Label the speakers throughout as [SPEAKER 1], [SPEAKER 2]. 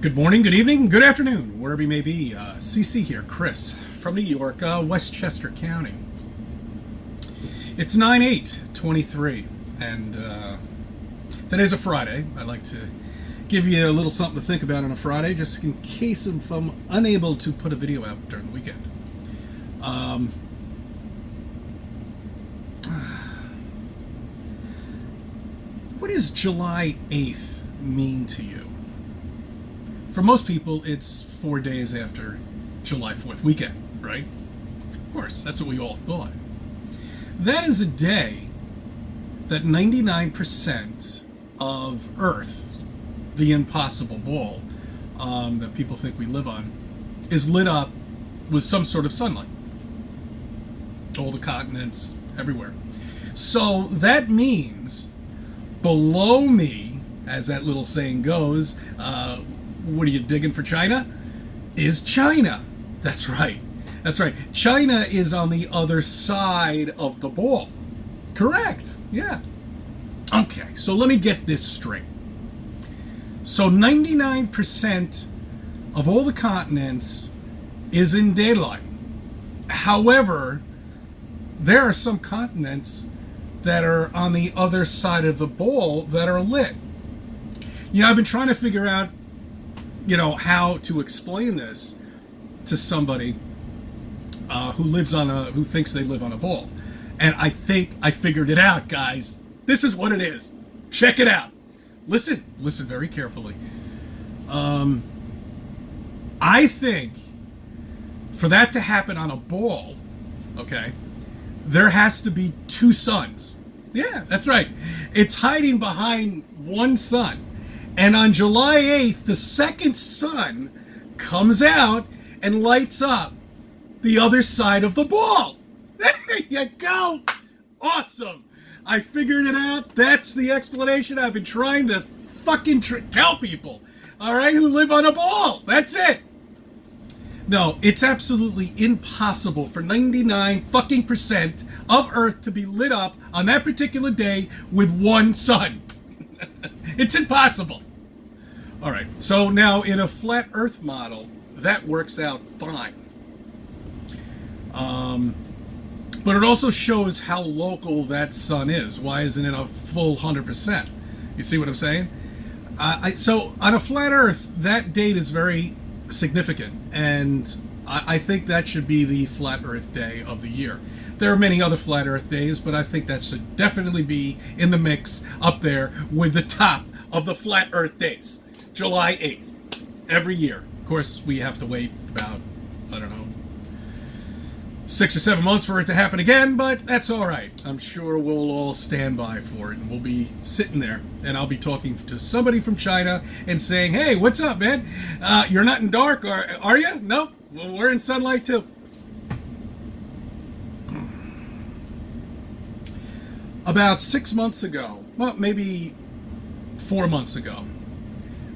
[SPEAKER 1] Good morning, good evening, good afternoon, wherever you may be. CC here, Chris, from New York, Westchester County. It's 9/8/23, and today's a Friday. I'd like to give you a little something to think about on a Friday, just in case if I'm unable to put a video out during the weekend. What does July 8th mean to you? For most people, it's 4 days after July 4th weekend, right? Of course, that's what we all thought. That is a day that 99% of Earth, the impossible ball that people think we live on, is lit up with some sort of sunlight. All the continents, everywhere. So that means below me, as that little saying goes, what are you digging for China? Is China. That's right. That's right. China is on the other side of the ball. Correct. Yeah. Okay, so let me get this straight. So 99% of all the continents is in daylight. However, there are some continents that are on the other side of the ball that are lit. You know, I've been trying to figure out, how to explain this to somebody who thinks they live on a ball. And I think I figured it out, guys. This is what it is. Check it out. Listen very carefully. I think for that to happen on a ball, okay, there has to be two suns. Yeah, that's right. It's hiding behind one sun. And on July 8th, the second sun comes out and lights up the other side of the ball. There you go. Awesome. I figured it out. That's the explanation I've been trying to fucking tell people, all right, who live on a ball. That's it. No, it's absolutely impossible for 99% of Earth to be lit up on that particular day with one sun. It's impossible. All right, so now in a flat Earth model, that works out fine. But it also shows how local that sun is. Why isn't it a full 100%? You see what I'm saying? So on a flat Earth, that date is very significant, and I think that should be the flat Earth day of the year. There are many other flat Earth days, but I think that should definitely be in the mix up there with the top of the flat Earth days. July 8th, every year. Of course, we have to wait about, 6 or 7 months for it to happen again, but that's all right. I'm sure we'll all stand by for it, and we'll be sitting there, and I'll be talking to somebody from China and saying, hey, what's up, man? You're not in dark, are you? No, well, we're in sunlight too. About 6 months ago, well, maybe 4 months ago,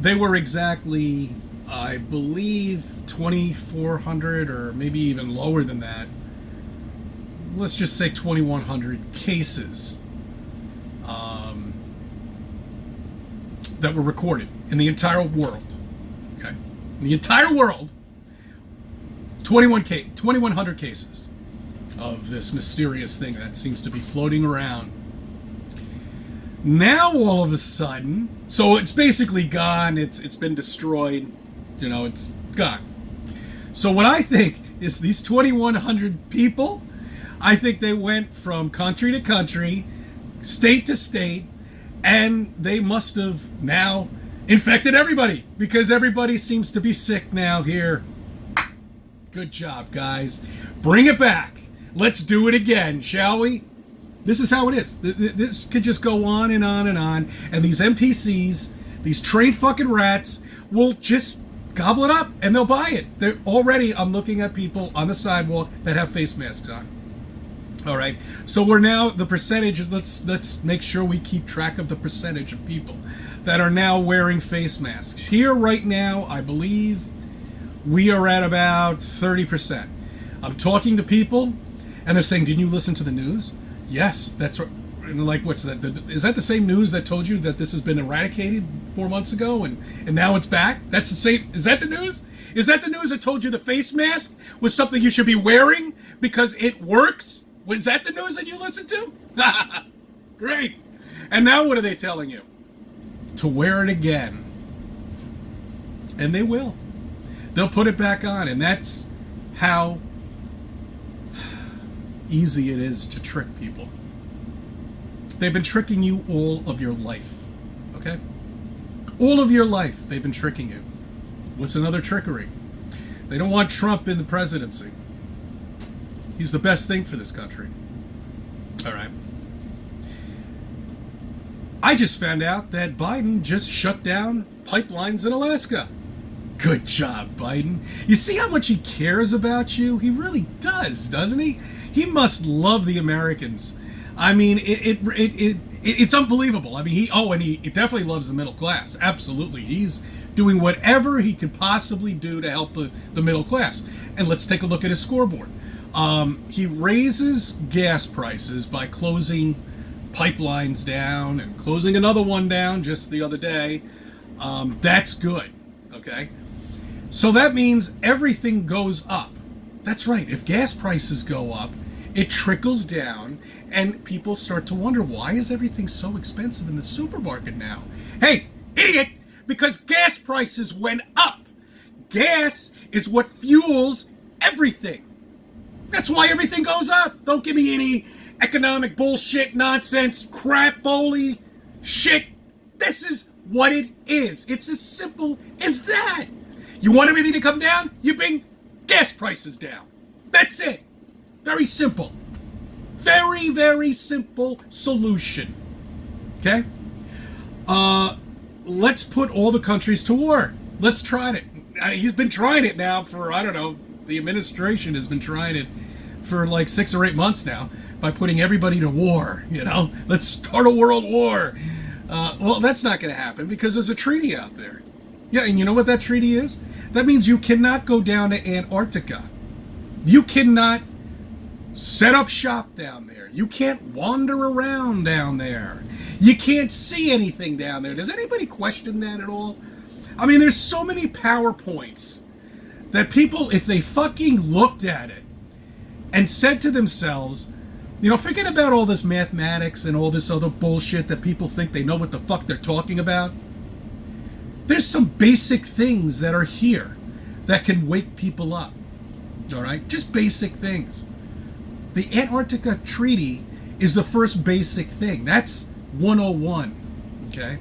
[SPEAKER 1] they were exactly, I believe, 2,400 or maybe even lower than that. Let's just say 2,100 cases that were recorded in the entire world. Okay, in the entire world, 2,100 cases of this mysterious thing that seems to be floating around. Now all of a sudden, so it's basically gone. It's been destroyed. It's gone. So what I think is these 2,100 people, I think they went from country to country, state to state, and they must have now infected everybody because everybody seems to be sick now here. Good job, guys. Bring it back. Let's do it again, shall we? This is how it is. This could just go on and on and on. And these NPCs, these trained fucking rats, will just gobble it up and they'll buy it. They're already, I'm looking at people on the sidewalk that have face masks on. All right. So we're now, the percentages, let's make sure we keep track of the percentage of people that are now wearing face masks. Here right now, I believe we are at about 30%. I'm talking to people and they're saying, didn't you listen to the news? Yes, that's right. like, what's that? Is that the same news that told you that this has been eradicated 4 months ago and now it's back? That's the same. Is that the news? Is that the news that told you the face mask was something you should be wearing because it works? Was that the news that you listened to? Great. And now what are they telling you? To wear it again. And they will. They'll put it back on, and that's how easy it is to trick people. They've been tricking you all of your life, okay? All of your life, they've been tricking you. What's another trickery? They don't want Trump in the presidency. He's the best thing for this country. All right. I just found out that Biden just shut down pipelines in Alaska. Good job, Biden. You see how much he cares about you? He really does, doesn't he? He must love the Americans. I mean, it's unbelievable. I mean, he definitely loves the middle class. Absolutely. He's doing whatever he could possibly do to help the middle class. And let's take a look at his scoreboard. He raises gas prices by closing pipelines down and closing another one down just the other day. That's good. Okay? So that means everything goes up. That's right. If gas prices go up, it trickles down and people start to wonder, why is everything so expensive in the supermarket now? Hey, idiot! Because gas prices went up. Gas is what fuels everything. That's why everything goes up. Don't give me any economic bullshit, nonsense, crap-oly shit. This is what it is. It's as simple as that. You want everything to come down? You bring gas prices down. That's it. Very simple. Very, very simple solution. Okay? Let's put all the countries to war. Let's try it. He's been trying it now for, I don't know, the administration has been trying it for like 6 or 8 months now by putting everybody to war, you know? Let's start a world war. Well, that's not going to happen because there's a treaty out there. Yeah, and you know what that treaty is? That means you cannot go down to Antarctica. You cannot set up shop down there. You can't wander around down there. You can't see anything down there. Does anybody question that at all? I mean, there's so many PowerPoints that people, if they fucking looked at it and said to themselves, you know, forget about all this mathematics and all this other bullshit that people think they know what the fuck they're talking about. There's some basic things that are here that can wake people up. All right? Just basic things. The Antarctica Treaty is the first basic thing. That's 101. Okay?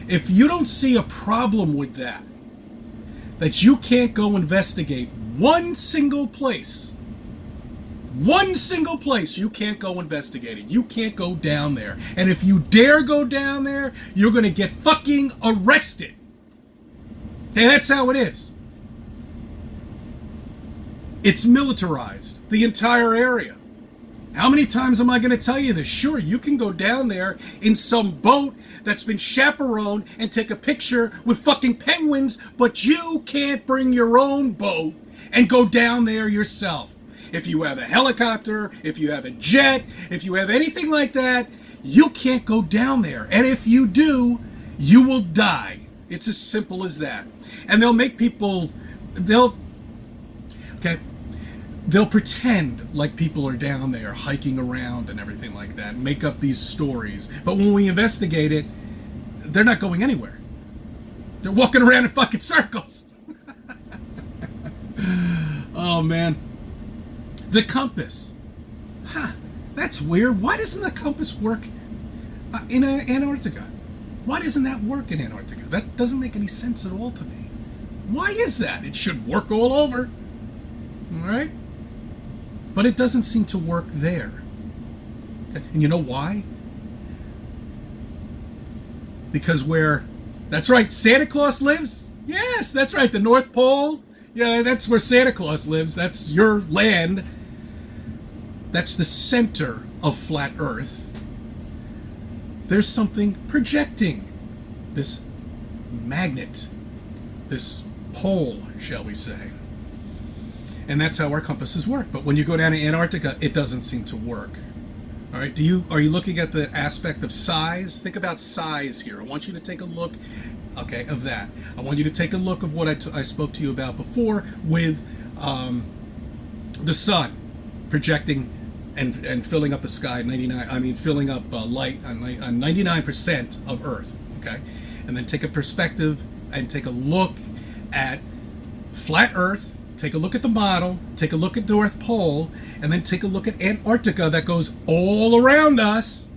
[SPEAKER 1] If you don't see a problem with that you can't go investigate one single place you can't go investigating. You can't go down there. And if you dare go down there, you're going to get fucking arrested. And that's how it is. It's militarized, the entire area. How many times am I going to tell you this? Sure, you can go down there in some boat that's been chaperoned and take a picture with fucking penguins, but you can't bring your own boat and go down there yourself. If you have a helicopter, if you have a jet, if you have anything like that, you can't go down there. And if you do, you will die. It's as simple as that. And they'll make people, they'll pretend like people are down there hiking around and everything like that, make up these stories. But when we investigate it, they're not going anywhere. They're walking around in fucking circles. Oh, man. The compass. That's weird. Why doesn't the compass work in Antarctica? Why doesn't that work in Antarctica? That doesn't make any sense at all to me. Why is that? It should work all over. All right? But it doesn't seem to work there. And you know why? Because that's right, Santa Claus lives? Yes, that's right, the North Pole. Yeah, that's where Santa Claus lives. That's your land. That's the center of flat Earth. There's something projecting this magnet, this pole, shall we say. And that's how our compasses work. But when you go down to Antarctica, it doesn't seem to work. All right. Are you looking at the aspect of size? Think about size here. I want you to take a look, okay, of that. I want you to take a look of what I spoke to you about before with the sun projecting and filling up the sky. Filling up light on 99% of Earth. Okay, and then take a perspective and take a look at flat Earth. Take a look at the model. Take a look at North Pole. And then take a look at Antarctica that goes all around us.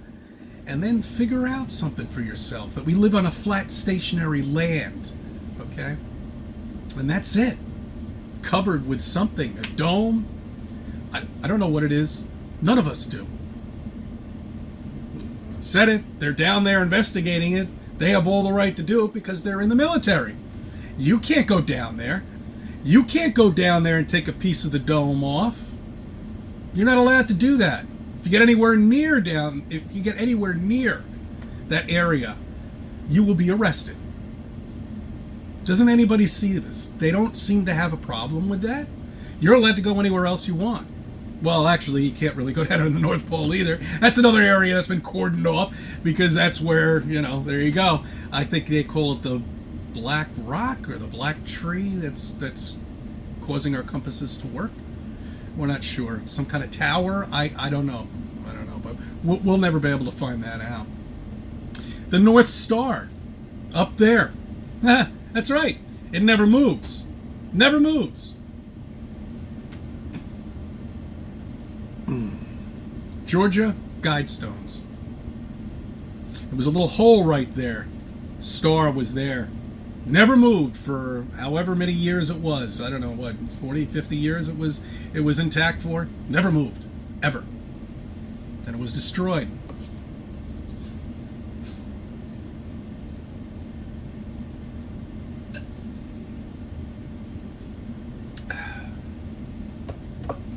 [SPEAKER 1] And then figure out something for yourself. That we live on a flat, stationary land. Okay? And that's it. Covered with something. A dome. I don't know what it is. None of us do. Said it. They're down there investigating it. They have all the right to do it because they're in the military. You can't go down there. You can't go down there and take a piece of the dome off. You're not allowed to do that. If you get anywhere near that area, you will be arrested. Doesn't anybody see this? They don't seem to have a problem with that. You're allowed to go anywhere else you want. Well, actually, you can't really go down to the North Pole either. That's another area that's been cordoned off because that's where, there you go. I think they call it the black rock or the black tree that's causing our compasses to work. We're not sure. Some kind of tower? I don't know. But we'll never be able to find that out. The North Star, up there. That's right. It never moves. Never moves. Georgia Guidestones. There was a little hole right there. Star was there. Never moved for however many years it was. I don't know, 40, 50 years it was intact for? Never moved. Ever. Then it was destroyed.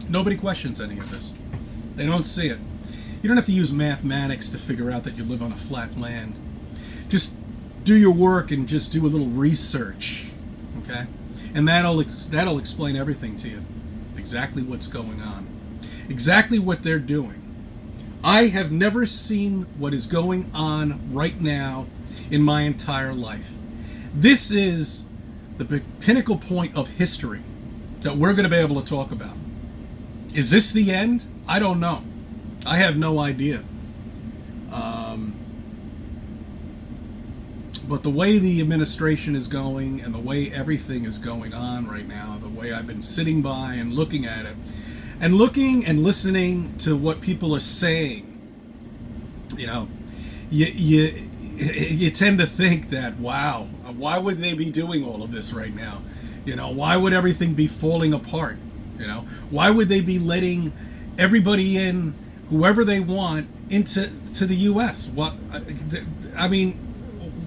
[SPEAKER 1] Nobody questions any of this. They don't see it. You don't have to use mathematics to figure out that you live on a flat land. Just do your work and just do a little research, okay? And that'll explain everything to you. Exactly what's going on. Exactly what they're doing. I have never seen what is going on right now in my entire life. This is the pinnacle point of history that we're going to be able to talk about. Is this the end? I don't know. I have no idea. But the way the administration is going and the way everything is going on right now, the way I've been sitting by and looking at it, and looking and listening to what people are saying, you tend to think that, wow, why would they be doing all of this right now? Why would everything be falling apart? Why would they be letting everybody in, whoever they want, into the U.S.?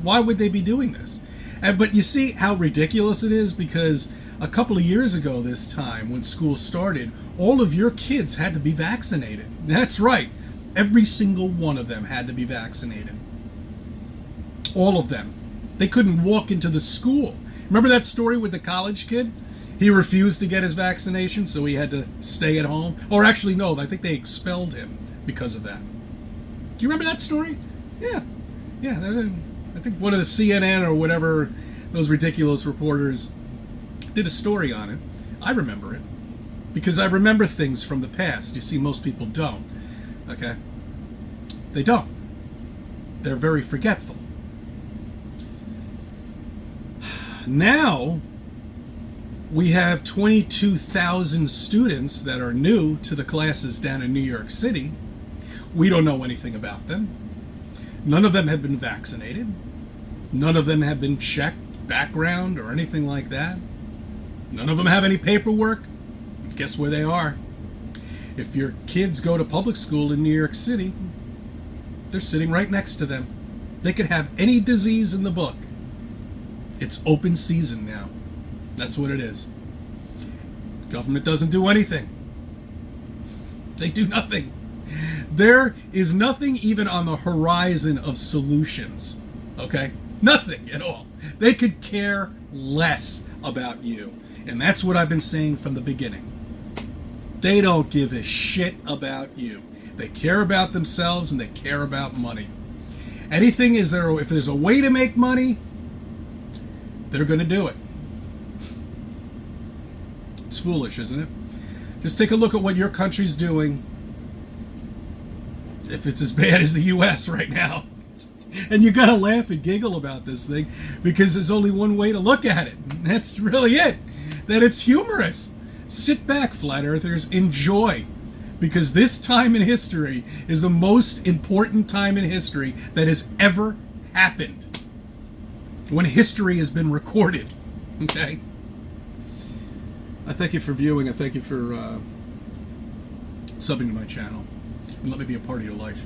[SPEAKER 1] Why would they be doing this? But you see how ridiculous it is, because a couple of years ago this time, when school started, all of your kids had to be vaccinated. That's right. Every single one of them had to be vaccinated. All of them. They couldn't walk into the school. Remember that story with the college kid? He refused to get his vaccination, so he had to stay at home. Or actually, no, I think they expelled him because of that. Do you remember that story? Yeah. I think one of the CNN or whatever, those ridiculous reporters, did a story on it. I remember it. Because I remember things from the past. You see, most people don't. Okay? They don't. They're very forgetful. Now, we have 22,000 students that are new to the classes down in New York City. We don't know anything about them. None of them have been vaccinated. None of them have been checked, background, or anything like that. None of them have any paperwork. Guess where they are? If your kids go to public school in New York City, they're sitting right next to them. They could have any disease in the book. It's open season now. That's what it is. Government doesn't do anything. They do nothing. There is nothing even on the horizon of solutions. Okay? Nothing at all. They could care less about you. And that's what I've been saying from the beginning. They don't give a shit about you. They care about themselves and they care about money. Anything is there, if there's a way to make money, they're going to do it. It's foolish, isn't it? Just take a look at what your country's doing, if it's as bad as the U.S. right now. And you got to laugh and giggle about this thing because there's only one way to look at it. And that's really it. That it's humorous. Sit back, flat earthers. Enjoy. Because this time in history is the most important time in history that has ever happened. When history has been recorded. Okay? I thank you for viewing. I thank you for subbing to my channel. And let me be a part of your life.